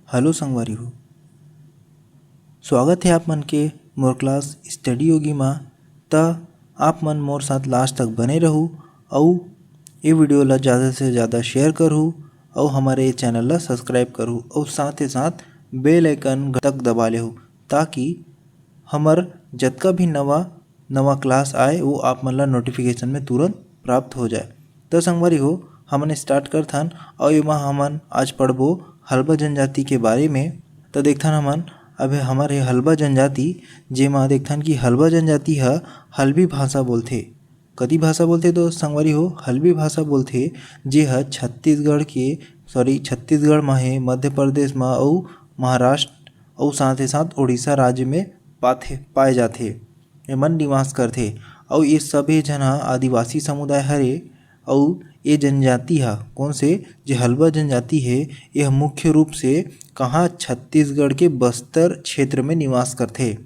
Hello संगवारी हो, स्वागत है आप मन के मोर क्लास स्टडी योगी माँ। त आप मन मोर साथ लास्ट तक बने रहू और ये वीडियो ला ज़्यादा से ज़्यादा शेयर करूँ और हमारे ये चैनल ला सब्सक्राइब करूँ और साथ ही साथ बेल आइकन तक दबा लेहू ताकि हमार जतका भी नवा क्लास आए वो आप मन ला नोटिफिकेशन में तुरंत प्राप्त हो जाए। तो संगवारी हो, हमन स्टार्ट करथन और एमा हमन आज पढ़बो हल्बा जनजाति के बारे में। तो देखथन हमन अबे हमारे हल्बा जनजाति जेमा देखथन कि हल्बा जनजाति ह हल्बी भाषा बोलथे। कती भाषा बोलथे तो संगवारी हो, हल्बी भाषा बोलथे जे ह छत्तीसगढ़ में हे, मध्य प्रदेश में और महाराष्ट्र और साथ ही साथ उड़ीसा राज्य में पाए जाथे। एमन निवास करथे और ये सभी जन आदिवासी समुदाय हरे। और ये जनजाति है कौन से जो हल्बा जनजाति है यह मुख्य रूप से कहाँ छत्तीसगढ़ के बस्तर क्षेत्र में निवास करथे।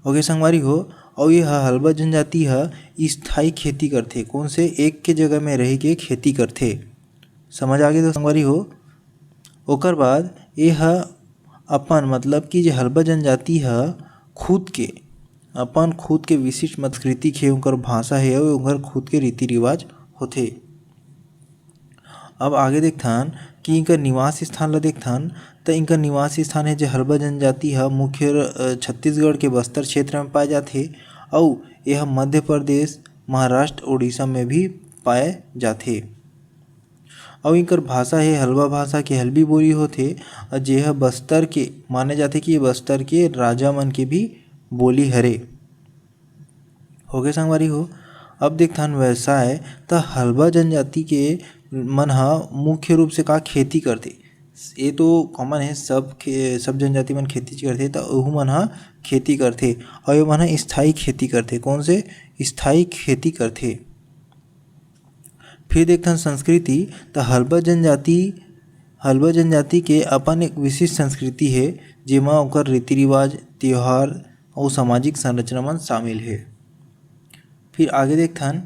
ओके संगवारी हो, और यह हल्बा जनजाति है स्थायी खेती करथे, कौन से एक के जगह में रह के खेती करथे। समझ आ गए तो संगवारी हो। ओकर बाद यह अपन मतलब कि जो हल्बा जनजाति है अपन खुद के विशिष्ट संस्कृति है, उनकर भाषा है और उनकर खुद के रीति रिवाज होथे। अब आगे देखथन कि इनका निवास स्थान ला देखथन तो इनका निवास स्थान है जो हल्बा जनजाति है मुख्य छत्तीसगढ़ के बस्तर क्षेत्र में पाए जाथे और यह मध्य प्रदेश, महाराष्ट्र, उड़ीसा में भी पाए जाथे। और इनकर भाषा है हल्बा भाषा के हल्बी बोली होथे, जेह बस्तर के माने जाथे कि बस्तर के राजा मन के भी बोली हरे। हो गए संगवारी हो। अब देखथन व्यवसाय तो हल्बा जनजाति के मन मुख्य रूप से का खेती करथे। ये तो कॉमन है, सब जनजाति मन खेती करथे तो ओहू मन खेती करथे और ये मन स्थायी खेती करथे, कौन से स्थायी खेती करथे। फिर देखथन संस्कृति तो हल्बा जनजाति के अपन एक विशिष्ट संस्कृति है जेमा ओकर रीति रिवाज, त्योहार और सामाजिक संरचना मन शामिल है। फिर आगे देखथन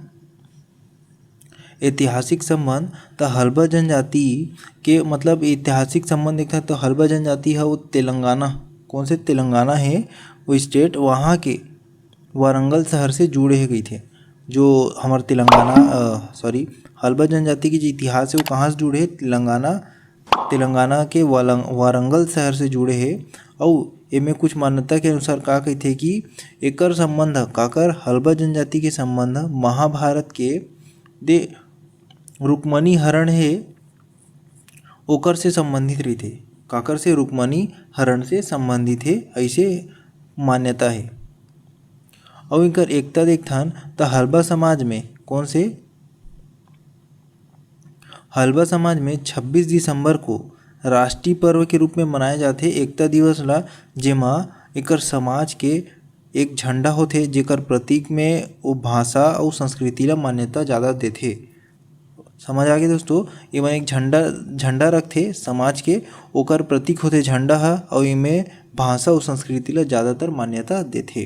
ऐतिहासिक संबंध तो हल्बा जनजाति के मतलब ऐतिहासिक संबंध देखथन तो हल्बा जनजाति है वो तेलंगाना, कौन से तेलंगाना है वो स्टेट, वहाँ के वारंगल शहर से जुड़े है गई थे। जो हमारे हल्बा जनजाति की जो इतिहास है वो कहाँ से जुड़े है, तेलंगाना के वारंगल शहर से जुड़े है। और एमे कुछ मान्यता के अनुसार का कहथे कि एकर संबंध काकर हल्बा जनजाति के संबंध महाभारत के दे रुक्मणी हरण है ओकर से संबंधित रहिथे। काकर से, रुक्मणी हरण से संबंधित है, ऐसे मान्यता है। और इनकर एकता देखथन तो हल्बा समाज में कौन से हल्बा समाज में 26 दिसंबर को राष्ट्रीय पर्व के रूप में मनाए जाथे एकता दिवस ला, जेमा एकर समाज के एक झंडा होथे जेकर प्रतीक में वो भाषा और संस्कृति ला मान्यता ज़्यादा देथे। समझ आ गए दोस्तों। एमा एक झंडा रखथे समाज के, ओकर प्रतीक होथे झंडा और इमें भाषा और संस्कृति ला ज़्यादातर मान्यता देथे।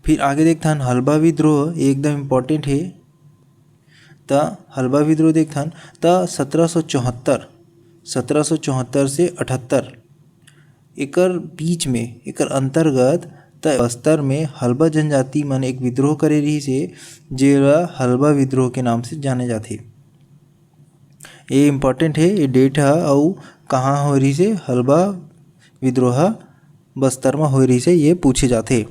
फिर आगे देखथन हल्बा विद्रोह एकदम इम्पोर्टेंट है। तो हल्बा विद्रोह देखथन तो 1774 से 78 एकर बीच में एकर अंतर्गत तो बस्तर में हल्बा जनजाति मन एक विद्रोह करे रही से जेला हल्बा विद्रोह के नाम से जाने जाथे। ये इम्पोर्टेंट है, ये डेट है और कहाँ हो रही से हल्बा विद्रोह बस्तर में हो रही से ये पूछे जाथे।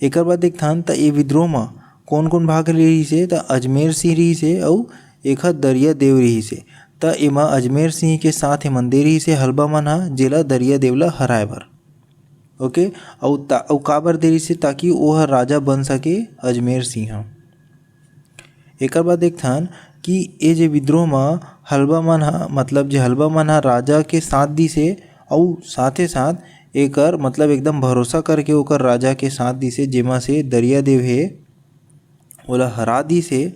एकर बाद देखथन तो ये विद्रोह में कौन कौन भाग ले रही से तो अजमेर सिंह रही से और एक दरिया देव रही से। तो एमा अजमेर सिंह के साथ एमन दे रही से हल्बा मन जेला दरिया देव ला हराए बर। ओके, और काबर दे रही से ताकि वह राजा बन सके अजमेर सिंह। एकर बाद देखथन कि ये जो विद्रोह में हल्बा मन मतलब जो हल्बा मन राजा के साथ दी से और साथ ही साथ एकर मतलब एकदम भरोसा करके ओकर राजा के साथ दी से, जेमा से दरिया देव है ओला हरा दी से।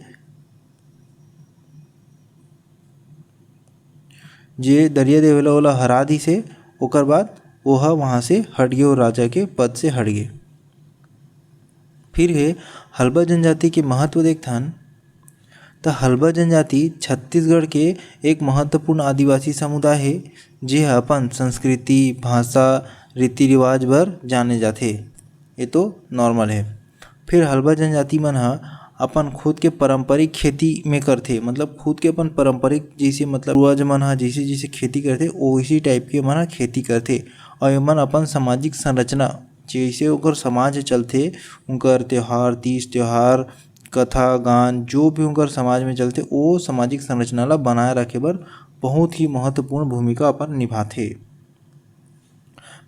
जे दरिया देव ओला हरा दी से ओकर बाद वह वहाँ से हट गए और राजा के पद से हट गए। फिर है हल्बा जनजाति के महत्व देखथन तो हल्बा जनजाति छत्तीसगढ़ के एक महत्वपूर्ण आदिवासी समुदाय है जे ह अपन संस्कृति, भाषा, रीति रिवाज बर जाने जाथे। ये तो नॉर्मल है। फिर हल्बा जनजाति मन ह अपन खुद के पारंपरिक खेती में करथे, मतलब खुद के अपन पारंपरिक जैसे मतलब पूर्वज मन ह जैसे जैसे खेती करथे वैसी टाइप के मन ह खेती करथे। और एमन अपन सामाजिक संरचना जैसे ओकर समाज चलथे, उनकर त्योहार, तीज त्योहार, कथा गान जो भी उनकर समाज में चलथे वो सामाजिक संरचना ला बनाए रखे बर बहुत ही महत्वपूर्ण भूमिका अपन निभाथे।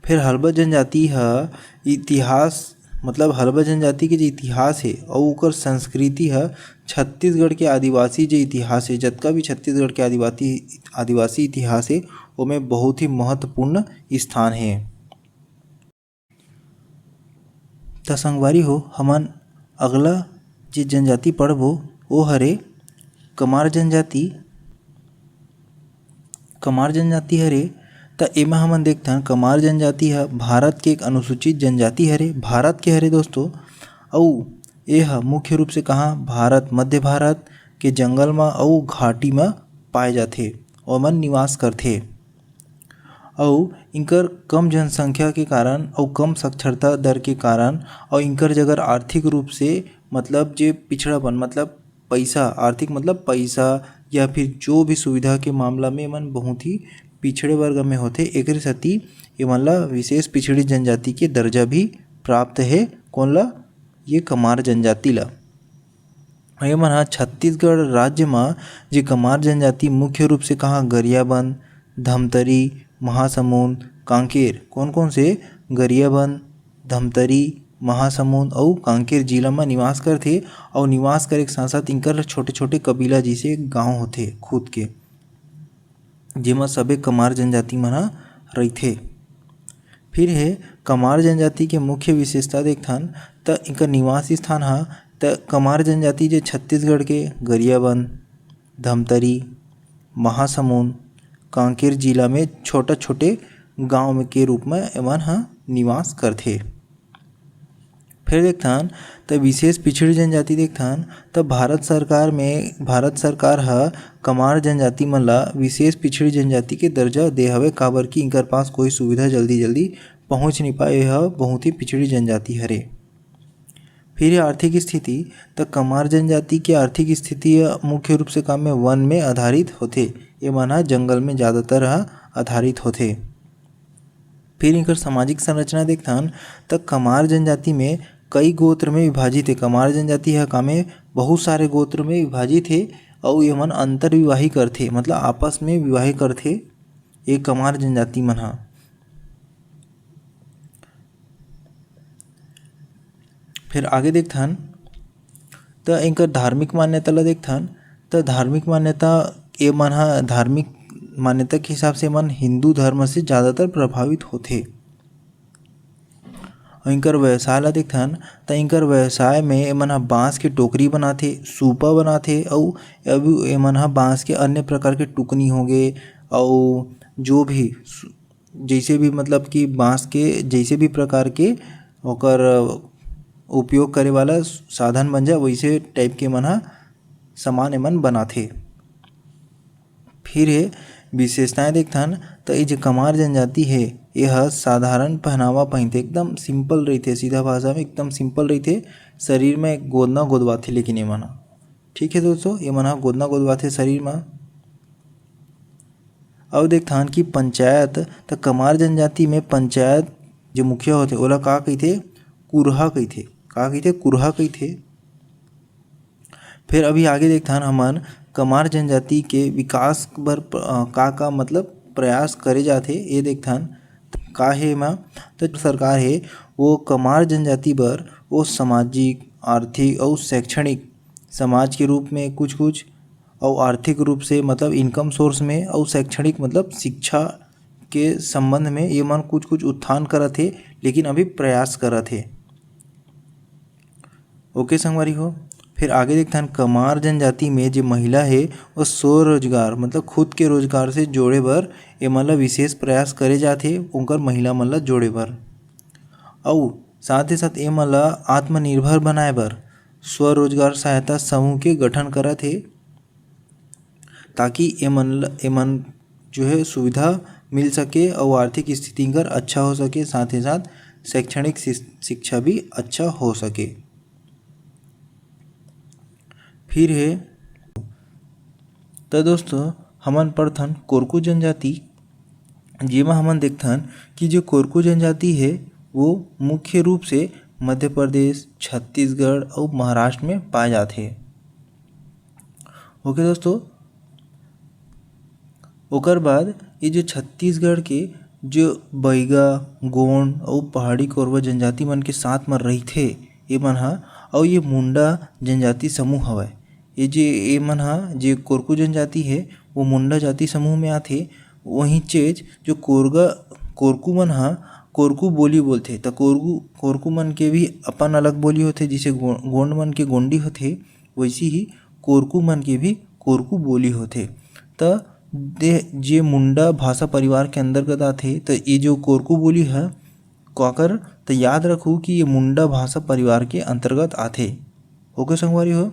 फिर हल्बा जनजाति ह इतिहास मतलब हल्बा जनजाति के जो इतिहास है और ओकर संस्कृति है छत्तीसगढ़ के आदिवासी जो इतिहास है, जतका भी छत्तीसगढ़ के आदिवासी इतिहास है ओमें बहुत ही महत्वपूर्ण स्थान है। त संगवारी हो हमन अगला जो जनजाति पढ़बो वो हरे कमार जनजाति। कमार जनजाति हरे त एमा हमन देखथन कमार जनजाति ह भारत के एक अनुसूचित जनजाति हरे, भारत के हरे दोस्तों। अउ ए ह मुख्य रूप से कहाँ भारत, मध्य भारत के जंगल म अउ घाटी म पाए जाथे और मन निवास करथे। अउ इनकर कम जनसंख्या के कारण और कम साक्षरता दर के कारण और इनकर जगह आर्थिक रूप से मतलब जे पिछड़ापन मतलब पैसा, आर्थिक मतलब पैसा या फिर जो भी सुविधा के मामला में मन बहुत ही पिछड़े वर्ग में होथे। एकरे सेती एमन ला विशेष पिछड़ी जनजाति के दर्जा भी प्राप्त है। कौन ला? ये कमार जनजाति ला। एमन ह छत्तीसगढ़ राज्य में जे कमार जनजाति मुख्य रूप से कहाँ गरियाबंद, धमतरी, महासमुंद, कांकेर, कौन कौन से गरियाबंद, धमतरी, महासमुंद और कांकेर जिला में निवास करथे। और निवास करे के साथ साथ इनकर छोटे छोटे कबीला जैसे गांव होथे खुद के, जेमा सबे कमार जनजाति मन ह रहिथे। फिर है कमार जनजाति के मुख्य विशेषता देखथन त इनका निवास स्थान ह त कमार जनजाति जो छत्तीसगढ़ के गरियाबंद, धमतरी, महासमुंद, कांकेर जिला में छोटा छोटे गांव के रूप में एमन ह निवास करथे। फिर देखथन त विशेष पिछड़ी जनजाति देखथन त भारत सरकार ह कमार जनजाति मन ला विशेष पिछड़ी जनजाति के दर्जा दे हवे, काबर कि इनकर पास कोई सुविधा जल्दी जल्दी पहुंच नहीं पाए, यह बहुत ही पिछड़ी जनजाति हरे। फिर आर्थिक स्थिति त कमार जनजाति के आर्थिक स्थिति मुख्य रूप से काम में वन में आधारित होथे। ये मन ह जंगल में ज़्यादातर आधारित होथे। फिर इनकर सामाजिक संरचना देखथन त कमार जनजाति में कई गोत्र में विभाजित है। कमार जनजाति है कामे बहुत सारे गोत्र में विभाजित है और ये मन अंतर विवाही करथे, मतलब आपस में विवाह करथे ये कमार जनजाति मन ह। फिर आगे देखथन त इनकर धार्मिक मान्यता ला देखथन त धार्मिक मान्यता ये मन ह धार्मिक मान्यता के हिसाब से मन हिंदू धर्म से ज़्यादातर प्रभावित होथे। और इनकर व्यवसाय ला देखथन त इनकर व्यवसाय में एमन ह बांस के टोकरी बनाथे, सूपा बनाथे और अभी एमन ह बांस के अन्य प्रकार के टुकनी होंगे और जो भी जैसे भी मतलब कि बांस के जैसे भी प्रकार के ओकर उपयोग करे वाला साधन बन जाए वैसे टाइप के मन ह सामान एमन बनाथे। फिर है विशेषताएं देखथन त ये जो कमार जनजाति है यह साधारण पहनावा पहनथे, एकदम सिंपल रहिथे, सीधा भाषा में एकदम सिंपल रहिथे। शरीर में गोदना गोदवाथे लेकिन ये मन ह, ठीक है दोस्तों, ये मन ह गोदना गोदवाथे शरीर में। अब देखथन कि पंचायत त कमार जनजाति में पंचायत जो मुखिया होथे ओला का कहिथे? कुरहा कहिथे। का कहिथे? कुरहा कहिथे। फिर अभी आगे देखथन हमन कमार जनजाति के विकास बर का मतलब प्रयास करे जाथे ये देखथन का हे एमा तो सरकार है वो कमार जनजाति बर वो सामाजिक, आर्थिक और शैक्षणिक समाज के रूप में कुछ और आर्थिक रूप से मतलब इनकम सोर्स में और शैक्षणिक मतलब शिक्षा के संबंध में ये मन कुछ उत्थान करत हे, लेकिन अभी प्रयास करत हे। ओके संगवारी हो। फिर आगे देखथन कमार जनजाति में जो महिला है वो स्वरोजगार मतलब खुद के रोजगार से जोड़े बर एमन ला विशेष प्रयास करे जाथे उनकर महिला मन ला जोड़े बर। और साथ ही साथ एमन ला आत्मनिर्भर बनाए बर स्वरोजगार सहायता समूह के गठन करत हे। ताकि एमन जो है सुविधा मिल सके और आर्थिक स्थिति कर अच्छा हो सके, साथ ही साथ शैक्षणिक शिक्षा भी अच्छा हो सके। फिर है तो दोस्तों हमन पढ़थन कोरकू जनजाति, जेमा हमन देखथन कि जो कोरकू जनजाति है वो मुख्य रूप से मध्य प्रदेश, छत्तीसगढ़ और महाराष्ट्र में पाए जाते। ओके दोस्तों, ओकर बाद ये जो छत्तीसगढ़ के जो बैगा, गोंड और पहाड़ी कोरवा जनजाति मन के साथ में रहिथे ये मन हा, और ये मुंडा जनजाति समूह हवय। ये मन हा जो कोरकू जनजाति है वो मुंडा जाति समूह में आथे। वहीं चेज जो कोरकू मन हा कोरकू बोली बोलथे, तो कोरकू मन के भी अपन अलग बोली होथे। जैसे गोंड मन के गोंडी होथे वैसी ही कोरकू मन के भी कोरकू बोली होथे। तो जे मुंडा भाषा परिवार के अंतर्गत आथे, तो ये जो कोरकू बोली है काकर तो याद रखो कि ये मुंडा भाषा परिवार के अंतर्गत आथे। ओके संगवारी हो,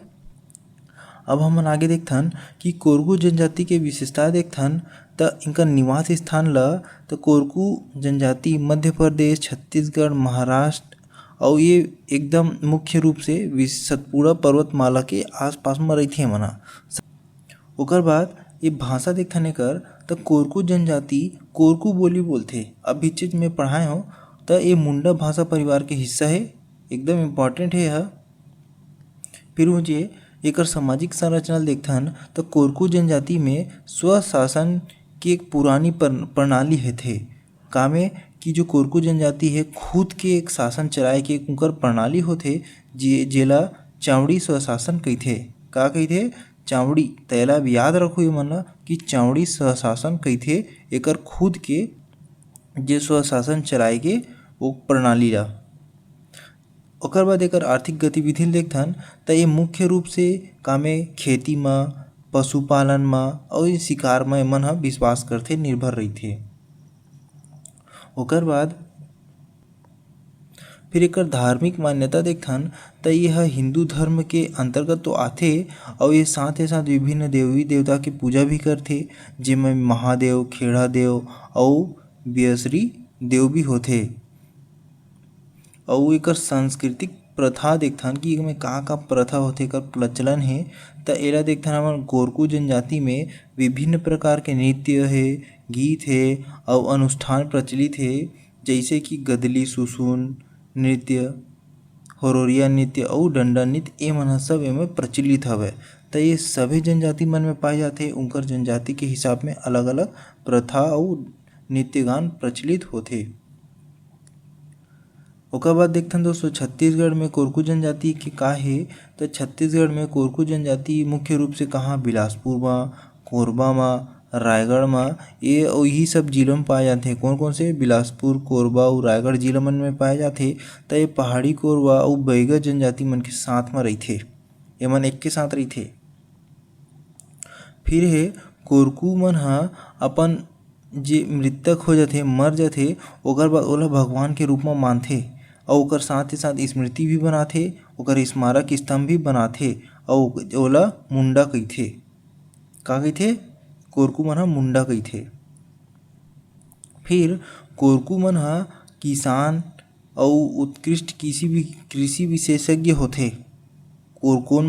अब हम आगे देखथन कि कोरकू जनजाति के विशेषता देखथन। तो इनका निवास स्थान ला तो कोरकू जनजाति मध्य प्रदेश, छत्तीसगढ़, महाराष्ट्र और ये एकदम मुख्य रूप से सतपुड़ा पर्वतमाला के आसपास में रहिथे मना। ओकर बाद ये भाषा देखथन एकर तो कोरकू जनजाति कोरकू बोली बोलथे। अब भी चीज में पढ़ाए हो तो ये मुंडा भाषा परिवार के हिस्सा है, एकदम इम्पॉर्टेंट है यह। फिर मुझे एकर सामाजिक संरचना देखथन तो कोरकू जनजाति में स्वशासन की एक पुरानी प्रणाली है थे। का में कि जो कोरकू जनजाति है खुद के एक शासन चलाए के उनकर प्रणाली होथे, जेला चावड़ी स्वशासन कहिथे। का कहिथे? चावड़ी। तैला याद रखो ये मन ला कि चावड़ी स्वशासन कहिथे एकर खुद के जे स्वशासन चलाए के वो प्रणाली ला। ओकर बाद एकर आर्थिक गतिविधि देखथन तो ये मुख्य रूप से कामे खेती में, पशुपालन में और शिकार में मन हा विश्वास करथे, निर्भर रहिथे। ओकर बाद फिर एकर धार्मिक मान्यता देखथन तो यह हिंदू धर्म के अंतर्गत तो आथे और ये साथ ही साथ विभिन्न देवी देवता के पूजा भी करथे, जेमे महादेव, खेड़ा देव और बियसरी देव भी होथे। और एकर सांस्कृतिक प्रथा देखथन कि एमे का प्रथा होथे, एकर प्रचलन है। तो एला देखथन हमन कोरकू जनजाति में विभिन्न प्रकार के नृत्य है, गीत है और अनुष्ठान प्रचलित है, जैसे कि गदली, सुसुन नृत्य, हरोरिया नृत्य और डंडा नृत्य, ये मन सब एमें प्रचलित हवे। तो ये सभी जनजाति मन में पाए जाते, उनकर जनजाति के हिसाब में अलग अलग प्रथा और नृत्य गान प्रचलित होथे। ओकर बाद देखथन दोस्तों छत्तीसगढ़ में कोरकू जनजाति के का है। तो छत्तीसगढ़ में कोरकू जनजाति मुख्य रूप से कहाँ बिलासपुर में, कोरबा में, रायगढ़ में, ये और यही सब जिलों में पाए जाते हैं। कौन कौन से? बिलासपुर, कोरबा और रायगढ़ जिला मन में पाए जाते। तो ये पहाड़ी कोरवा और बैगा जनजाति मन के साथ में रहिथे, ये मन एक के साथ रहिथे। फिर है कोरकू मन हा अपन जे मृतक हो जाते, मर जाते, ओकर बाद ओला भगवान के रूप में मानथे और ओकर साथ ही साथ स्मृति भी बनाथे, ओकर स्मारक स्तंभ भी बनाथे और ओला मुंडा कहिथे। का कहिथे? कोरकू मन हा मुंडा कहिथे। फिर कोरकू मन हा किसान और उत्कृष्ट कृषि विशेषज्ञ होथे। कोरकू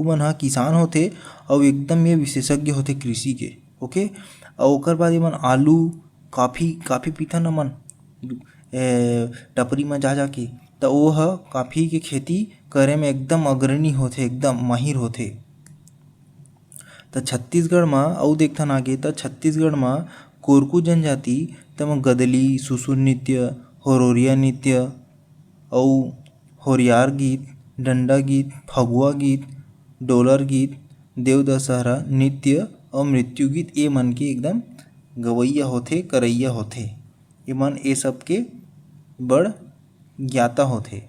मन हा किसान होथे और एकदम ये विशेषज्ञ होथे कृषि के। ओके, और ओकर बाद एमन आलू, काफ़ी पीथन हमन टपरी में जा के, तो वो ह काफ़ी के खेती करे में एकदम अग्रणी होथे, एकदम माहिर होथे। तो छत्तीसगढ़ में और देखथन आगे तो छत्तीसगढ़ में कोरकू जनजाति तम गदली, सुसुन नृत्य, हरोरिया नृत्य और होरियार गीत, डंडा गीत, फगुआ गीत, डोलर गीत, देव दशहरा नृत्य और मृत्यु गीत, ये मन के एकदम गवैया होथे, करैया होथे। ये मन ये सब के बड़ ज्ञाता होथे।